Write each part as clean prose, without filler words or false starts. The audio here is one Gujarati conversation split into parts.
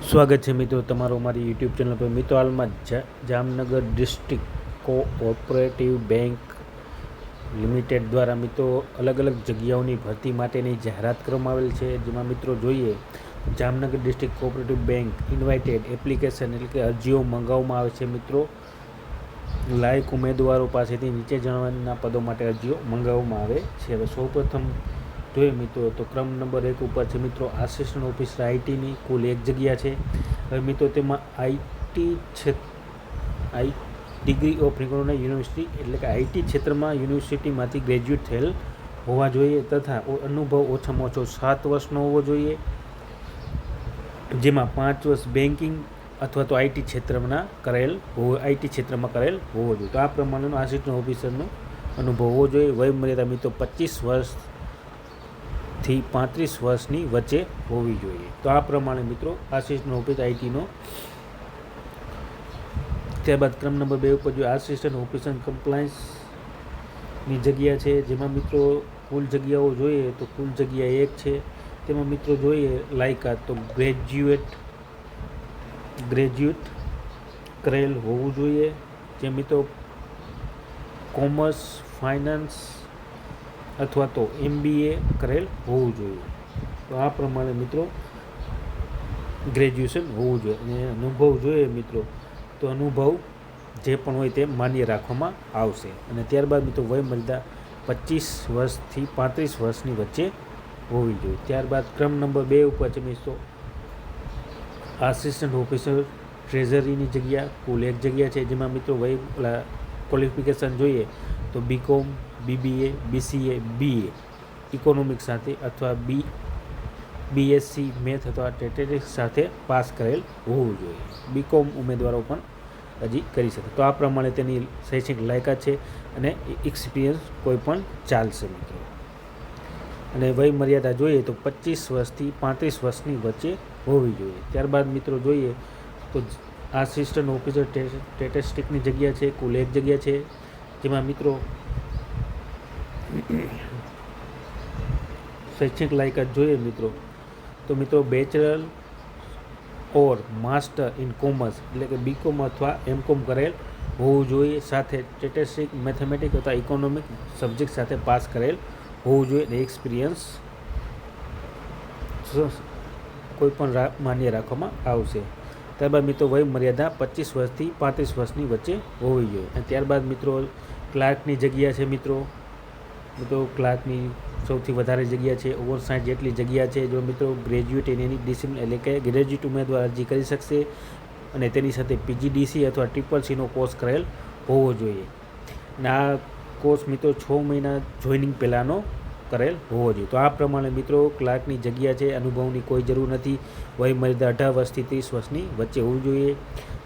સ્વાગત છે મિત્રો તમારો મારી યુટ્યુબ ચેનલ પર। મિત્રો હાલમાં Jamnagar district cooperative bank limited દ્વારા મિત્રો અલગ અલગ જગ્યાઓની ભરતી માટેની જાહેરાત કરવામાં આવેલ છે। જેમાં મિત્રો જોઈએ Jamnagar district cooperative bank invited application એટલે કે અરજીઓ મંગાવવામાં આવે છે। મિત્રો લાયક ઉમેદવારો પાસેથી નીચે જણાવવાના પદો માટે અરજીઓ મંગાવવામાં આવે છે। હવે સૌપ્રથમ જોઈએ મિત્રો તો ક્રમ નંબર 1 ઉપર છે મિત્રો આસિસ્ટન્ટ ઓફિસર આઈટીની કુલ 1 જગ્યા છે। હવે મિત્રો તેમાં ડિગ્રી ઓફ રિકોગ્નાઇઝ્ડ યુનિવર્સિટી એટલે કે આઈટી ક્ષેત્રમાં યુનિવર્સિટીમાંથી ગ્રેજ્યુએટ થયેલ હોવા જોઈએ તથા અનુભવ ઓછામાં ઓછો 7 વર્ષનો હોવો જોઈએ, જેમાં 5 વર્ષ બેન્કિંગ અથવા તો આઈટી ક્ષેત્રમાં કરેલ હોવો જોઈએ। તો આ પ્રમાણેનો આસિસ્ટન્ટ ઓફિસરનો અનુભવ હોવો જોઈએ। વય મર્યાદા મિત્રો 25 વર્ષથી 35 વર્ષની વચ્ચે હોવી જોઈએ। તો આ પ્રમાણે મિત્રો આસિસ્ટન્ટ ઓફિસર આઈટીનો। ત્યારબાદ ક્રમ નંબર 2 ઉપર જો આસિસ્ટન્ટ ઓફિસર કમ્પ્લાયન્સની જગ્યા છે, જેમાં મિત્રો કુલ જગ્યાઓ જોઈએ તો કુલ જગ્યા 1 છે। તેમાં મિત્રો જોઈએ લાયકાત તો ગ્રેજ્યુએટ કરેલ હોવું જોઈએ, જે મિત્રો કોમર્સ, ફાઇનાન્સ અથવા તો MBA કરેલ હોવું જોઈએ। તો આ પ્રમાણે મિત્રો ગ્રેજ્યુએશન હોવું જોઈએ અને અનુભવ જોઈએ મિત્રો તો અનુભવ જે પણ હોય તે માન્ય રાખવામાં આવશે। અને ત્યારબાદ મિત્રો વય મર્યાદા 25 વર્ષથી 35 વર્ષની વચ્ચે હોવી જોઈએ। ત્યારબાદ ક્રમ નંબર 2 ઉપર છે મિત્રો આસિસ્ટન્ટ ઓફિસર ટ્રેઝરીની જગ્યા કુલ 1 જગ્યા છે, જેમાં મિત્રો વય ક્વોલિફિકેશન જોઈએ તો BCom, BBA, BCA, BA economics સાથે અથવા BSc મેથ અથવા સ્ટેટિસ્ટિક્સ સાથે પાસ કરેલ હોવું જોઈએ। BCom ઉમેદવારો પણ હજી કરી શકે। તો આ પ્રમાણે તેની શૈક્ષણિક લાયકાત છે અને એક્સપિરિયન્સ કોઈ પણ ચાલશે મિત્રો। અને વય મર્યાદા જોઈએ તો 25 વર્ષથી 35 વર્ષની વચ્ચે હોવી જોઈએ। ત્યારબાદ મિત્રો જોઈએ તો આસિસ્ટન્ટ ઓફિસર સ્ટેટિસ્ટિક્સની જગ્યા છે કુલ 1 જગ્યા છે, જેમાં મિત્રો શૈક્ષણિક લાયકાત જોઈએ મિત્રો તો મિત્રો bachelor or master in commerce એટલે કે BCom અથવા MCom કરેલ હોવું જોઈએ, સાથે સ્ટેટિસ્ટિક્સ, મેથેમેટિક્સ અથવા ઇકોનોમિક સબ્જેક્ટ સાથે પાસ કરેલ હોવું જોઈએ અને એક્સપિરિયન્સ કોઈ પણ માન્ય રાખવામાં આવશે। ત્યારબાદ મિત્રો વય મર્યાદા 25 વર્ષથી 35 વર્ષની વચ્ચે હોવી જોઈએ। અને ત્યારબાદ મિત્રો ક્લાર્કની જગ્યા છે મિત્રો ક્લાર્કની સૌથી વધારે જગ્યા છે 59 જેટલી જગ્યા છે। જો મિત્રો ગ્રેજ્યુએટ ઇન એની ડિસિપ્લિન એટલે કે ગ્રેજ્યુએટ ઉમેદવાર અરજી કરી શકશે અને તેની સાથે PGDC અથવા CCC નો કોર્સ કરેલ હોવો જોઈએ અને આ કોર્સ મિત્રો 6 મહિના જોઈનિંગ પહેલાંનો કરેલ હોવો જોઈએ। તો આ પ્રમાણે મિત્રો ક્લાર્કની જગ્યા છે, અનુભવની કોઈ જરૂર નથી, વય મર્યાદા 18 વર્ષથી 30 વર્ષની વચ્ચે હોવી જોઈએ।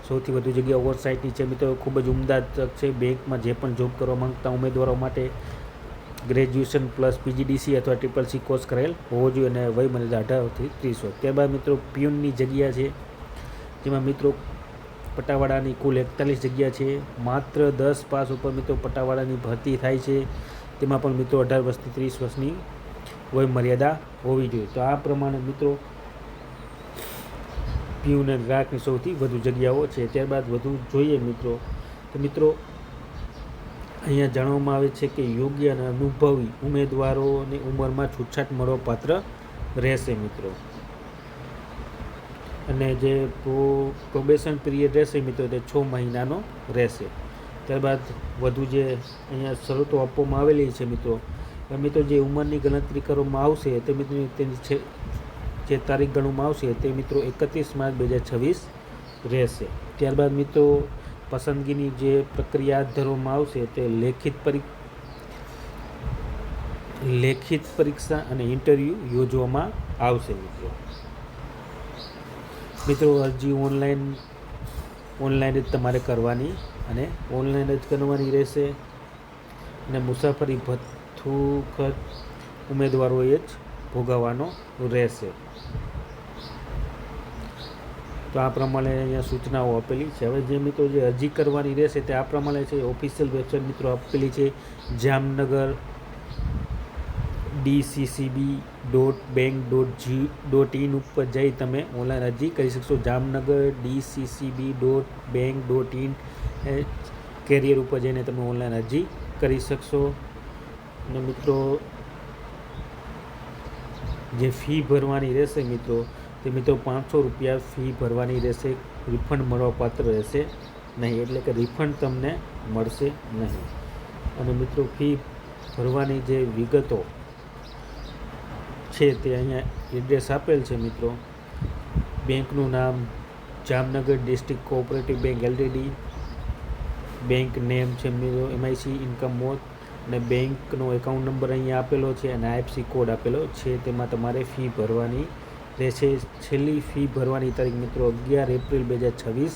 સૌથી વધુ જગ્યા 59ની છે મિત્રો, ખૂબ જ ઉમદા તક છે બેંકમાં જે પણ જોબ કરવા માંગતા ઉમેદવારો માટે। ગ્રેજ્યુએશન પ્લસ PGDC અથવા CCC કોર્સ કરેલ હોવો જોઈએ અને વય મર્યાદા 18થી 30 વર્ષ। ત્યારબાદ મિત્રો પ્યુનની જગ્યા છે, જેમાં મિત્રો પટાવાળાની કુલ 41 જગ્યા છે, માત્ર 10 પાસ ઉપર મિત્રો પટાવાળાની ભરતી થાય છે, તેમાં પણ મિત્રો 18 વર્ષથી 30 વર્ષની વય મર્યાદા હોવી જોઈએ। તો આ પ્રમાણે મિત્રો પ્યુન અને ગ્રાહકની સૌથી વધુ જગ્યાઓ છે। ત્યારબાદ વધુ જોઈએ મિત્રો તો મિત્રો અહીંયા જાણવામાં આવે છે કે યોગ્ય અને અનુભવી ઉમેદવારોની ઉંમરમાં છૂટછાટ મળવાપાત્ર રહેશે મિત્રો, અને જે પ્રોબેશન પીરિયડ રહેશે મિત્રો તે 6 મહિનાનો રહેશે। ત્યારબાદ વધુ જે અહીંયા શરતો આપવામાં આવેલી છે મિત્રો જે ઉંમરની ગણતરી કરવામાં આવશે તે મિત્રો તેની જે તારીખ ગણવામાં આવશે તે મિત્રો 31 માર્ચ 2026 રહેશે। ત્યારબાદ મિત્રો પસંદગીની જે પ્રક્રિયા હાથ ધરવામાં આવશે તે લેખિત પરીક્ષા અને ઇન્ટરવ્યૂ યોજવામાં આવશે મિત્રો અરજી ઓનલાઈન જ તમારે કરવાની અને ઓનલાઈન જ કરવાની રહેશે અને મુસાફરી ભથ્થું ખર્ચ ઉમેદવારોએ જ ભોગવવાનો રહેશે। તો આ પ્રમાણે અહીંયા સૂચનાઓ આપેલી છે। હવે જે મિત્રો જે અરજી કરવાની રહેશે તે આ પ્રમાણે છે, ઓફિશિયલ વેબસાઇટ મિત્રો આપેલી છે dccb.bank.in ઉપર જઈ તમે ઓનલાઈન અરજી કરી શકશો. જામનગર dccb.bank.in કેરિયર ઉપર જઈને તમે ઓનલાઈન અરજી કરી શકશો. અને મિત્રો જે ફી ભરવાની રહેશે મિત્રો તે મિત્રો 500 રૂપિયા ફી ભરવાની રહેશે. રિફંડ મળવાપાત્ર રહેશે નહીં, એટલે કે રિફંડ તમને મળશે નહીં. અને મિત્રો ફી ભરવાની જે વિગતો છે તે અહીંયા એડ્રેસ આપેલ છે મિત્રો. બેંકનું નામ Jamnagar district cooperative bank LTD, bank name છે મિત્રો MIC ઇન્કમ મોડ, અને બેંકનો એકાઉન્ટ નંબર અહીંયા આપેલો છે અને IFSC કોડ આપેલો છે. તેમાં તમારે ફી ભરવાની રહેશે. છેલ્લી ફી ભરવાની તારીખ મિત્રો 11 એપ્રિલ 2026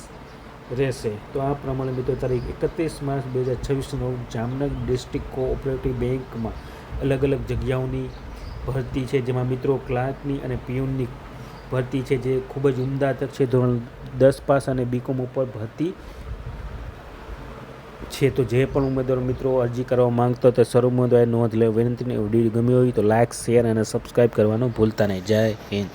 રહેશે. તો આ પ્રમાણે મિત્રો તારીખ 31 માર્ચ 2026 જામનગર ડિસ્ટ્રિક્ટ કોઓપરેટિવ બેંકમાં અલગ અલગ જગ્યાઓની ભરતી છે, જેમાં મિત્રો ક્લાર્કની અને પિયુનની ભરતી છે, જે ખૂબ જ ઉમદા તક છે. ધોરણ 10 પાસ અને BCom ઉપર ભરતી છે. તો જે પણ ઉમેદવારો મિત્રો અરજી કરવા માંગતો તો સર્વ ઉમેદવારે નોંધ લેવા વિનંતી. વિડીયો ગમ્યો હોય તો લાઇક, શેર અને સબસ્ક્રાઈબ કરવાનું ભૂલતા નહીં. જય હિન્દ.